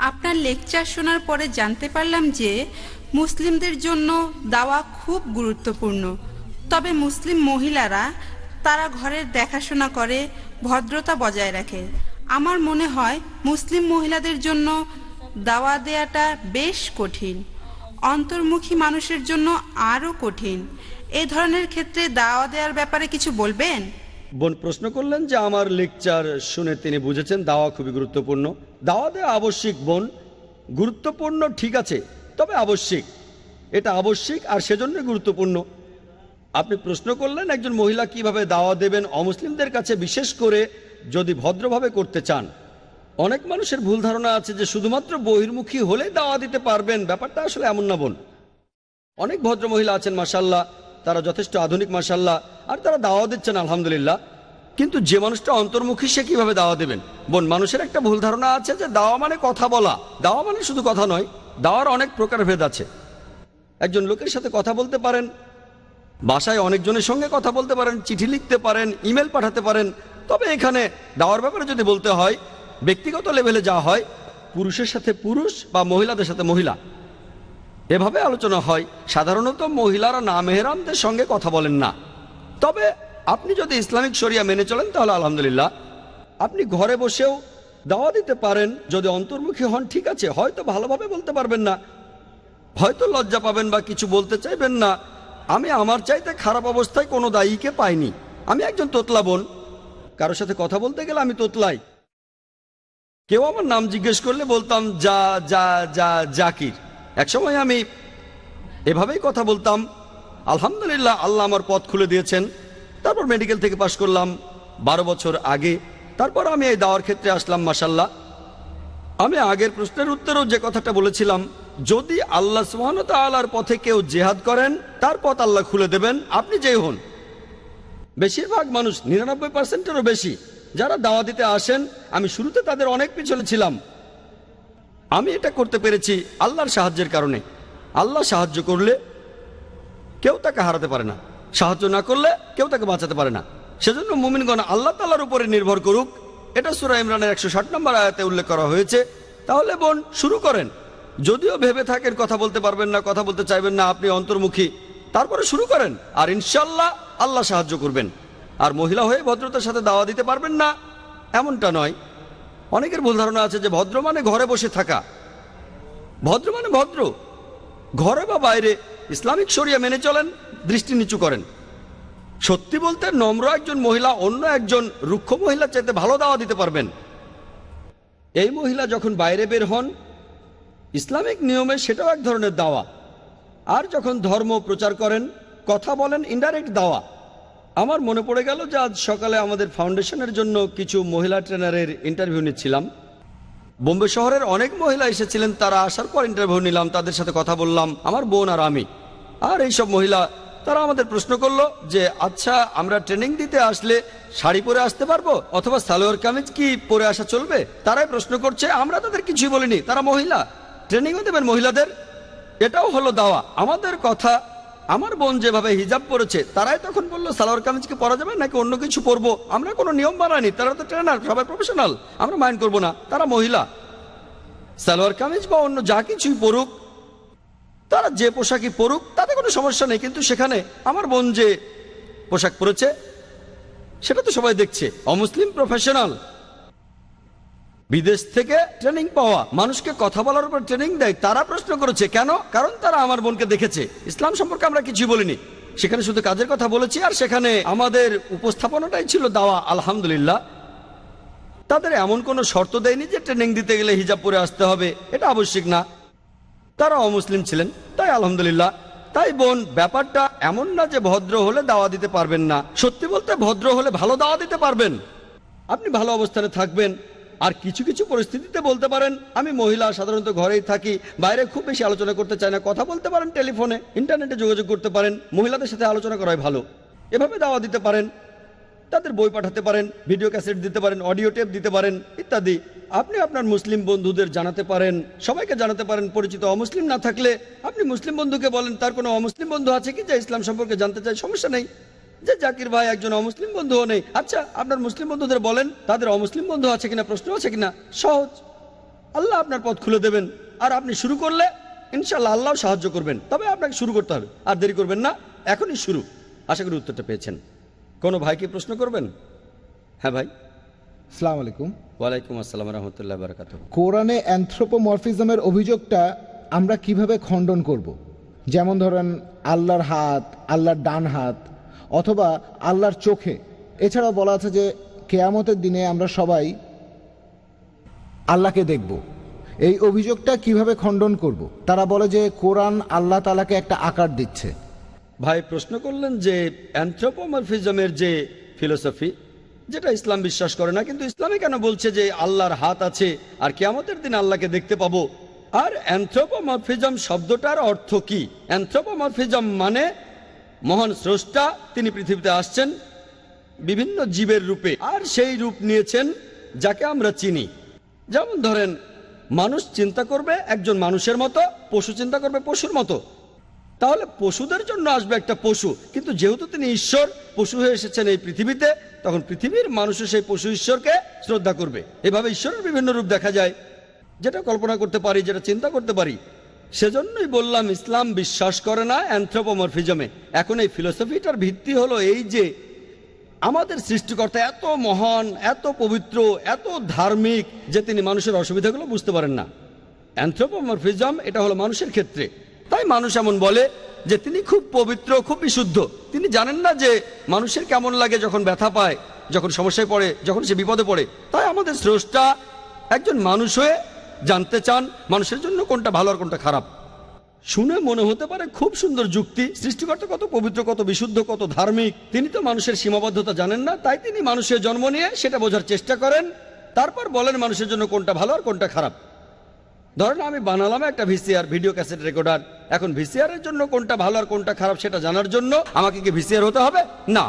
আপনার লেকচার শোনার পরে জানতে পারলাম যে মুসলিমদের জন্য দাওয়া খুব গুরুত্বপূর্ণ। তবে মুসলিম মহিলারা তারা ঘরের দেখাশোনা করে, ভদ্রতা বজায় রাখে। আমার মনে হয় মুসলিম মহিলাদের জন্য দাওয়া দেয়াটা বেশ কঠিন, অন্তর্মুখী মানুষের জন্য আরও কঠিন। এই ধরনের ক্ষেত্রে দাওয়া দেওয়ার ব্যাপারে কিছু বলবেন? বোন প্রশ্ন করলেন যে আমার লেকচার শুনে তিনি বুঝেছেন দাওয়া খুবই গুরুত্বপূর্ণ। দাওয়া দেওয়া আবশ্যিক বোন, গুরুত্বপূর্ণ ঠিক আছে, তবে আবশ্যিক, এটা আবশ্যিক আর সেজন্য গুরুত্বপূর্ণ। আপনি প্রশ্ন করলেন একজন মহিলা কিভাবে দাওয়া দেবেন অমুসলিমদের কাছে, বিশেষ করে যদি ভদ্রভাবে করতে চান। অনেক মানুষের ভুল ধারণা আছে যে শুধুমাত্র বহির্মুখী হলে দাওয়া দিতে পারবেন, ব্যাপারটা আসলে এমন না বোন। অনেক ভদ্র মহিলা আছেন মাশাআল্লাহ, তারা যথেষ্ট আধুনিক মাশাআল্লাহ, আর তারা দাওয়া দিচ্ছেন আলহামদুলিল্লাহ। কিন্তু যে মানুষটা অন্তর্মুখী সে কিভাবে দাওয়া দেবেন? বোন, মানুষের একটা ভুল ধারণা আছে যে দাওয়া মানে কথা বলা। দাওয়া মানে শুধু কথা নয়, দাওয়ার অনেক প্রকারভেদ আছে। একজন লোকের সাথে কথা বলতে পারেন, বাসায় অনেকজনের সঙ্গে কথা বলতে পারেন, চিঠি লিখতে পারেন, ইমেল পাঠাতে পারেন। তবে এখানে দাওয়ার ব্যাপারে যদি বলতে হয়, ব্যক্তিগত লেভেলে যা হয়, পুরুষের সাথে পুরুষ বা মহিলাদের সাথে মহিলা, এভাবে আলোচনা হয়। সাধারণত মহিলারা না মেহরামদের সঙ্গে কথা বলেন না। তবে আপনি যদি ইসলামিক শরিয়া মেনে চলেন তাহলে আলহামদুলিল্লাহ আপনি ঘরে বসেও দাওয়া দিতে পারেন। যদি অন্তর্মুখী হন ঠিক আছে, হয়তো ভালোভাবে বলতে পারবেন না, হয়তো লজ্জা পাবেন বা কিছু বলতে চাইবেন না। আমি আমার চাইতে খারাপ অবস্থায় কোনো দায়ীকে পাইনি। আমি একজন তোতলা বোন, কারোর সাথে কথা বলতে গেলে আমি তোতলাই। কেউ আমার নাম জিজ্ঞেস করলে বলতাম যা যা যা জাকির। একসময় আমি এভাবেই কথা বলতাম। আলহামদুলিল্লাহ আল্লাহ আমার পথ খুলে দিয়েছেন। তারপর মেডিকেল থেকে পাশ করলাম 12 বছর আগে। তারপর আমি এই দাওয়ার ক্ষেত্রে আসলাম মাশাআল্লাহ। আমি আগের প্রশ্নের উত্তরেও যে কথাটা বলেছিলাম, যদি আল্লাহ সুবহানাহু ওয়া তাআলার পথে কেউ জিহাদ করেন তার পথ আল্লাহ খুলে দেবেন, আপনি যেই হন। বেশিরভাগ মানুষ 99%-এরও বেশি যারা দাওয়া দিতে আসেন, আমি শুরুতে তাদের অনেক পিছনে ছিলাম। আমি এটা করতে পেরেছি আল্লাহর সাহায্যের কারণে। আল্লাহ সাহায্য করলে কেউ তাকে হারাতে পারে না, সাহায্য না করলে কেউ তাকে বাঁচাতে পারে না। সেজন্য মুমিনগণ আল্লাহ তাআলার উপরে নির্ভর করুক, এটা সূরা ইমরানের 160 নম্বর আয়াতে উল্লেখ করা হয়েছে। তাহলে বোন শুরু করেন। যদিও ভেবে থাকেন কথা বলতে পারবেন না, কথা বলতে চাইবেন না, আপনি অন্তর্মুখী, তারপরে শুরু করেন, আর ইনশাআল্লাহ আল্লাহ সাহায্য করবেন। আর মহিলা হয়ে ভদ্রতার সাথে দাওয়া দিতে পারবেন না এমনটা নয়। অনেকের ভুল ধারণা আছে যে ভদ্র মানে ঘরে বসে থাকা। ভদ্র মানে ভদ্র, ঘরে বা বাইরে ইসলামিক শরিয়া মেনে চলেন, দৃষ্টি নিচু করেন। সত্যি বলতে নম্র একজন মহিলা অন্য একজন রুক্ষ মহিলার চাইতে ভালো দাওয়া দিতে পারবেন। এই মহিলা যখন বাইরে বের হন ইসলামিক নিয়মে সেটাও এক ধরনের দাওয়া। আর যখন ধর্ম প্রচার করেন, কথা বলেন, ইনডাইরেক্ট দাওয়া। আমার মনে পড়ে গেল যে আজ সকালে আমাদের ফাউন্ডেশনের জন্য কিছু মহিলা ট্রেনারের ইন্টারভিউ নিচ্ছিলাম। বোম্বে শহরের অনেক মহিলা এসেছিলেন। তারা আসার পর ইন্টারভিউ নিলাম, তাদের সাথে কথা বললাম, আমার বোন আর আমি। আর এইসব মহিলা তারা আমাদের প্রশ্ন করলো যে আচ্ছা, আমরা ট্রেনিং দিতে আসলে শাড়ি পরে আসতে পারবো অথবা সালোয়ার কামিজ কি পরে আসা চলবে? তারাই প্রশ্ন করছে, আমরা তাদের কিছুই বলিনি। তারা মহিলা, ট্রেনিংও দেবেন মহিলাদের, এটাও হলো দাওয়া। আমাদের কথা, আমার বোন যেভাবে হিজাব পরেছে, তারাই তখন বললো সালোয়ার কামিজ কি পরা যাবে নাকি অন্য কিছু পরবো। আমরা কোনো নিয়ম বানাইনি, তারা তো ট্রেনার, সবাই প্রফেশনাল, আমরা মাইন্ড করবো না। তারা মহিলা, সালোয়ার কামিজ বা অন্য যা কিছুই পরুক, তারা যে পোশাকই পরুক তাতে কোনো সমস্যা নেই। কিন্তু সেখানে আমার বোন যে পোশাক পরেছে সেটা তো সবাই দেখছে। অমুসলিম প্রফেশনাল, বিদেশ থেকে ট্রেনিং পাওয়া মানুষকে কথা বলার উপর ট্রেনিং দেয়, তারা প্রশ্ন করেছে কেন? কারণ তারা আমার বোনকে দেখেছে। ইসলাম সম্পর্কে আমরা কিছুই বলিনি, সেখানে শুধু কাজের কথা বলেছি। আর সেখানে আমাদের উপস্থাপনাটাই ছিল দাওয়া। আলহামদুলিল্লাহ তাদের এমন কোনো শর্ত দেয়নি যে ট্রেনিং দিতে গেলে হিজাব পরে আসতে হবে, এটা আবশ্যিক না। তারা অমুসলিম ছিলেন, তাই আলহামদুলিল্লাহ। তাই বোন, ব্যাপারটা এমন না যে ভদ্র হলে দাওয়া দিতে পারবেন না। সত্যি বলতে ভদ্র হলে ভালো দাওয়া দিতে পারবেন, আপনি ভালো অবস্থানে থাকবেন। আর কিছু কিছু পরিস্থিতিতে বলতে পারেন, আমি মহিলা, সাধারণত ঘরেই থাকি, বাইরে খুব বেশি আলোচনা করতে চাই না, কথা বলতে পারেন টেলিফোনে, ইন্টারনেটে যোগাযোগ করতে পারেন, মহিলাদের সাথে আলোচনা করাই ভালো। এভাবে দাওয়া দিতে পারেন, তাদের বই পাঠাতে পারেন, ভিডিও ক্যাসেট দিতে পারেন, অডিও টেপ দিতে পারেন ইত্যাদি। আপনি আপনার মুসলিম বন্ধুদের জানাতে পারেন, সবাইকে জানাতে পারেন। পরিচিত অমুসলিম না থাকলে আপনি মুসলিম বন্ধুকে বলেন তার কোনো অমুসলিম বন্ধু আছে কি যে ইসলাম সম্পর্কে জানতে চায়, সমস্যা নেই। যে জাকির ভাই একজন অমুসলিম বন্ধুও নেই, আচ্ছা আপনার মুসলিম বন্ধুদের বলেন তাদের অমুসলিম বন্ধু আছে কিনা, প্রশ্ন আছে কিনা, সহজ। আল্লাহ আপনার পথ খুলে দেবেন। আর আপনি শুরু করলে ইনশাআল্লাহ আল্লাহ সাহায্য করবেন। তবে আপনাকে শুরু করতে হবে, আর দেরি করবেন না, এখনই শুরু। আশা করি উত্তরটা পেয়েছেন। কোনো ভাইকে প্রশ্ন করবেন? হ্যাঁ ভাই। আসসালামু আলাইকুম। ওয়ালাইকুম আসসালাম রহমতুল্লাহ বারাকাতুহু। কোরআনে অ্যানথ্রোপোমরফিজমের অভিযোগটা আমরা কিভাবে খণ্ডন করব? যেমন ধরেন আল্লাহর হাত, আল্লাহর ডান হাত, অথবা আল্লাহর চোখে। এছাড়াও বলা আছে যে কেয়ামতের দিনে আমরা সবাই আল্লাহকে দেখব। এই অভিযোগটা কিভাবে খণ্ডন করব? তারা বলে যে কোরআন আল্লাহ তাআলাকে একটা আকার দিচ্ছে। ভাই প্রশ্ন করলেন যে অ্যানথ্রোপোমরফিজমের যে ফিলোসফি, যেটা ইসলাম বিশ্বাস করে না, কিন্তু ইসলামে কেন বলছে যে আল্লাহর হাত আছে আর কিয়ামতের দিন আল্লাহকে দেখতে পাবো? আর অ্যানথ্রোপোমরফিজম শব্দটার অর্থ কি? অ্যানথ্রোপোমরফিজম মানে মহান স্রষ্টা তিনি পৃথিবীতে আসছেন বিভিন্ন জীবের রূপে, আর সেই রূপ নিয়েছেন যাকে আমরা চিনি। যেমন ধরেন মানুষ চিন্তা করবে একজন মানুষের মতো, পশু চিন্তা করবে পশুর মতো। তাহলে পশুদের জন্য আসবে একটা পশু, কিন্তু যেহেতু তিনি ঈশ্বর পশু হয়ে এসেছেন এই পৃথিবীতে, তখন পৃথিবীর মানুষও সেই পশু ঈশ্বরকে শ্রদ্ধা করবে। এভাবে ঈশ্বরের বিভিন্ন রূপ দেখা যায়, যেটা কল্পনা করতে পারি, যেটা চিন্তা করতে পারি। সেজন্যই বললাম ইসলাম বিশ্বাস করে না অ্যানথ্রোপোমরফিজমে। এখন এই ফিলোসফিটার ভিত্তি হলো এই যে আমাদের সৃষ্টিকর্তা এত মহান, এত পবিত্র, এত ধার্মিক যে তিনি মানুষের অসুবিধাগুলো বুঝতে পারেন না। অ্যানথ্রোপোমরফিজম এটা হলো মানুষের ক্ষেত্রে। তাই মানুষ এমন বলে যে তিনি খুব পবিত্র, খুব বিশুদ্ধ। তিনি জানেন না যে মানুষের কেমন লাগে যখন ব্যথা পায়, যখন সমস্যায় পড়ে, যখন সে বিপদে পড়ে। তাই আমাদের স্রষ্টা একজন মানুষ হয়ে জানতে চান মানুষের জন্য কোনটা ভালো আর কোনটা খারাপ। শুনে মনে হতে পারে খুব সুন্দর যুক্তি, সৃষ্টিকর্তা কত পবিত্র, কত বিশুদ্ধ, কত ধার্মিক। তিনি তো মানুষের সীমাবদ্ধতা জানেন না, তাই তিনি মানুষের জন্ম নিয়ে সেটা বোঝার চেষ্টা করেন, তারপর বলেন মানুষের জন্য কোনটা ভালো আর কোনটা খারাপ। ধরেন আমি বানালাম একটা ভিসিআর, ভিডিও ক্যাসেট রেকর্ডার। এখন ভিসিআর এর জন্য কোনটা ভালো আর কোনটা খারাপ সেটা জানার জন্য আমাকে কি ভিসিআর হতে হবে? না।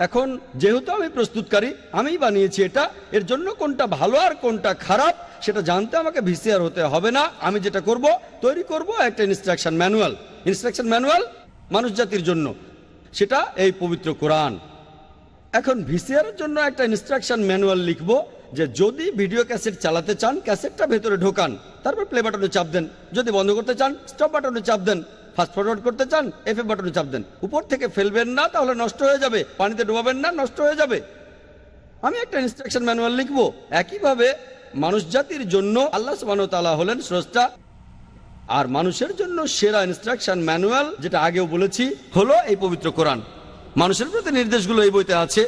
এখন যেহেতু আমি প্রস্তুতকারী, আমিই বানিয়েছি এটা, এর জন্য কোনটা ভালো আর কোনটা খারাপ সেটা জানতে আমাকে ভিসিআর হতে হবে না। আমি যেটা করব, তৈরি করব একটা ইনস্ট্রাকশন ম্যানুয়াল। ইনস্ট্রাকশন ম্যানুয়াল মানুষ জাতির জন্য, সেটা এই পবিত্র কোরআন। এখন ভিসিআর এর জন্য একটা ইনস্ট্রাকশন ম্যানুয়াল লিখব যে যদি ভিডিও ক্যাসেট চালাতে চান ক্যাসেটটা ভেতরে ঢোকান, তারপর প্লে বাটনে চাপ দেন। যদি বন্ধ করতে চান স্টপ বাটনে চাপ দেন। ফাস্ট ফরওয়ার্ড করতে চান এফ বাটনে চাপ দেন। উপর থেকে ফেলবেন না, তাহলে নষ্ট হয়ে যাবে। পানিতে ডোবাবেন না, নষ্ট হয়ে যাবে। আমি একটা ইনস্ট্রাকশন ম্যানুয়াল লিখব। একইভাবে মানুষ জাতির জন্য আল্লাহ সুবহানাহু ওয়া তাআলা হলেন স্রষ্টা, আর মানুষের জন্য সেরা ইনস্ট্রাকশন ম্যানুয়াল, যেটা আগেও বলেছি, হলো এই পবিত্র কোরআন। মানুষের প্রতি নির্দেশগুলো এই বইতে আছে।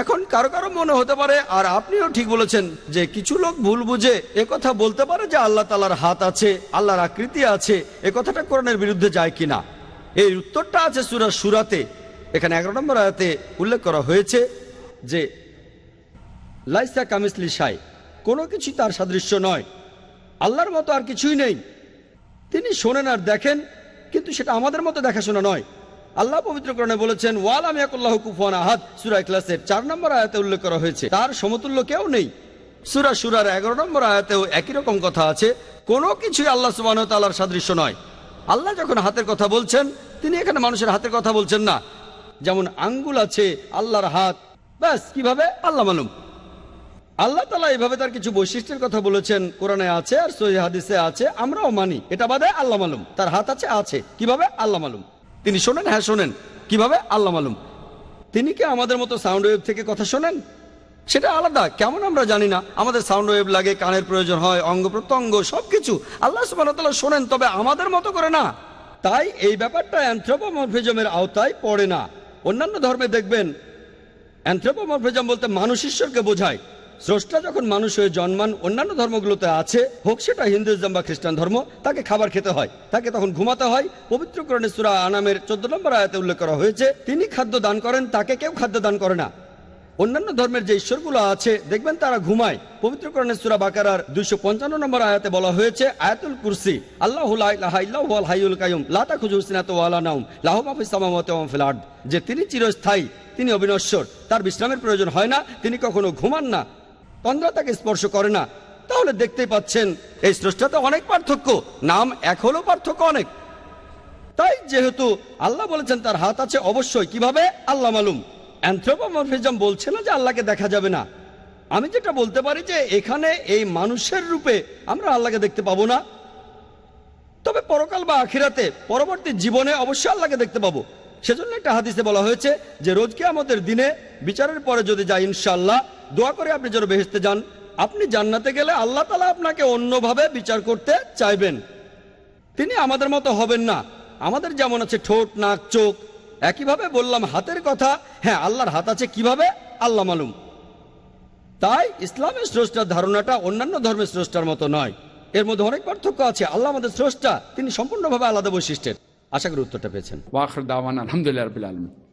এখন কারো কারো মনে হতে পারে, আর আপনিও ঠিক বলেছেন, যে কিছু লোক ভুল বুঝে একথা বলতে পারে যে আল্লাহ তাআলার হাত আছে, আল্লাহর আকৃতি আছে। এ কথাটা কোরআনের বিরুদ্ধে যায় কিনা? এই উত্তরটা আছে সূরা সূরাতে। এখানে 11 নম্বর আয়াতে উল্লেখ করা হয়েছে যে লাইসা কামিসলি শাই, কোনো কিছু তার সাদৃশ্য নয়। আল্লাহর মতো আর কিছুই নেই। তিনি শোনেন আর দেখেন, কিন্তু সেটা আমাদের মতো দেখাশোনা নয়। আল্লাহ পবিত্র কোরআনে বলেছেন ওয়া লাম ইয়াকুল্লাহু কুফুয়ান আহাদ, সূরা ইখলাসের 4 নম্বর আয়াতে উল্লেখ করা হয়েছে তার সমতুল্য কেউ নেই। সূরা সূরার 11 নম্বর আয়াতেও একই রকম কথা আছে, কোনো কিছুই আল্লাহ সুবহানাহু ওয়া তাআলার সাদৃশ্য নয়। আল্লাহ যখন হাতের কথা বলছেন, তিনি এখানে মানুষের হাতের কথা বলছেন না। যেমন আঙ্গুল আছে আল্লাহর হাত, ব্যাস, কিভাবে আল্লাহ মালুম। আল্লাহ তাআলা এইভাবে তার কিছু বৈশিষ্ট্যের কথা বলেছেন, কোরআনে আছে আর সহিহ হাদিসে আছে, আমরাও মানি। এটা বাদে আল্লাহ মালুম। তার হাত আছে, আছে, কিভাবে আল্লাহ মালুম। তিনি শোনেন, হ্যাঁ শোনেন, কিভাবে আল্লাহ মালুম। তিনি কি আমাদের মতো সাউন্ড ওয়েভ থেকে কথা শোনেন? সেটা আলাদা, কেমন আমরা জানি না। আমাদের সাউন্ড ওয়েভ লাগে, কানের প্রয়োজন হয়, অঙ্গ প্রত্যঙ্গ সবকিছু। আল্লাহ সুবহানাহু ওয়া তাআলা শোনেন, তবে আমাদের মতো করে না। তাই এই ব্যাপারটা অ্যানথ্রোপোমরফিজমের আওতায় পড়ে না। অন্যান্য ধর্মে দেখবেন অ্যানথ্রোপোমরফিজম বলতে মানুষ ঈশ্বরকে বোঝায়। স্রষ্টা যখন মানুষ হয়ে জন্মান, অন্যান্য ধর্মগুলোতে আছে, হোক সেটা হিন্দুইজম বা খ্রিস্টান ধর্ম, তাকে খাবার খেতে হয়, তাকে তখন ঘুমাতে হয়। পবিত্র কোরআনে সূরা আনামের 14 নম্বর আয়াতে উল্লেখ করা হয়েছে তিনি খাদ্য দান করেন, তাকে কেউ খাদ্য দান করে না। অন্যান্য ধর্মের যে ঈশ্বরগুলো আছে দেখবেন তারা ঘুমায়। পবিত্র কোরআনে সূরা বাকারার 255 নম্বর আয়াতে বলা হয়েছে আয়াতুল কুরসি, আল্লাহু লা ইলাহা ইল্লা হুয়াল হাইয়ুল কাইয়ুম লা তাখুযুহু সিনাতুন ওয়া লা নাওম লাহু মা ফিস সামাওয়াতি ওয়া মা ফিল আরদ, যে তিনি চিরস্থায়ী, তিনি অবিনশ্বর, তার বিশ্রামের প্রয়োজন হয় না, তিনি কখনো ঘুমান না, তন্দ্রা তাকে স্পর্শ করে না। তাহলে দেখতেই পাচ্ছেন এই স্রষ্টাতে অনেক পার্থক্য, নাম এক হলেও পার্থক্য অনেক। তাই যেহেতু আল্লাহ বলেছেন তার হাত আছে, অবশ্যই কিভাবে আল্লাহ মালুম। অ্যানথ্রোপোমরফিজম বলছে না যে আল্লাহকে দেখা যাবে না। আমি যেটা বলতে পারি যে এখানে এই মানুষের রূপে আমরা আল্লাহকে দেখতে পাবো না, তবে পরকাল বা আখিরাতে পরবর্তী জীবনে অবশ্যই আল্লাহকে দেখতে পাবো। সেজন্য একটা হাদিসে বলা হয়েছে যে রোজকে আমাদের দিনে বিচারের পরে যদি যাই ইনশাআল্লাহ, দোয়া করে আপনি যেন বেহেশতে যান। আপনি জান্নাতে গেলে আল্লাহ তাআলা আপনাকে অন্যভাবে বিচার করতে চাইবেন। তিনি আমাদের মতো হবেন না। আমাদের যেমন আছে ঠোঁট, নাক, চোখ, একইভাবে বললাম হাতের কথা, হ্যাঁ আল্লাহর হাত আছে কিভাবে আল্লাহ মালুম। তাই ইসলামের স্রষ্টার ধারণাটা অন্যান্য ধর্মের স্রষ্টার মতো নয়, এর মধ্যে অনেক পার্থক্য আছে। আল্লাহ আমাদের স্রষ্টা, তিনি সম্পূর্ণভাবে আলাদা বৈশিষ্ট্যের। আশা করি উত্তরটা পেয়েছেন। ওয়া আখির দাওয়ানা আলহামদুলিল্লাহি রাব্বিল আলামিন।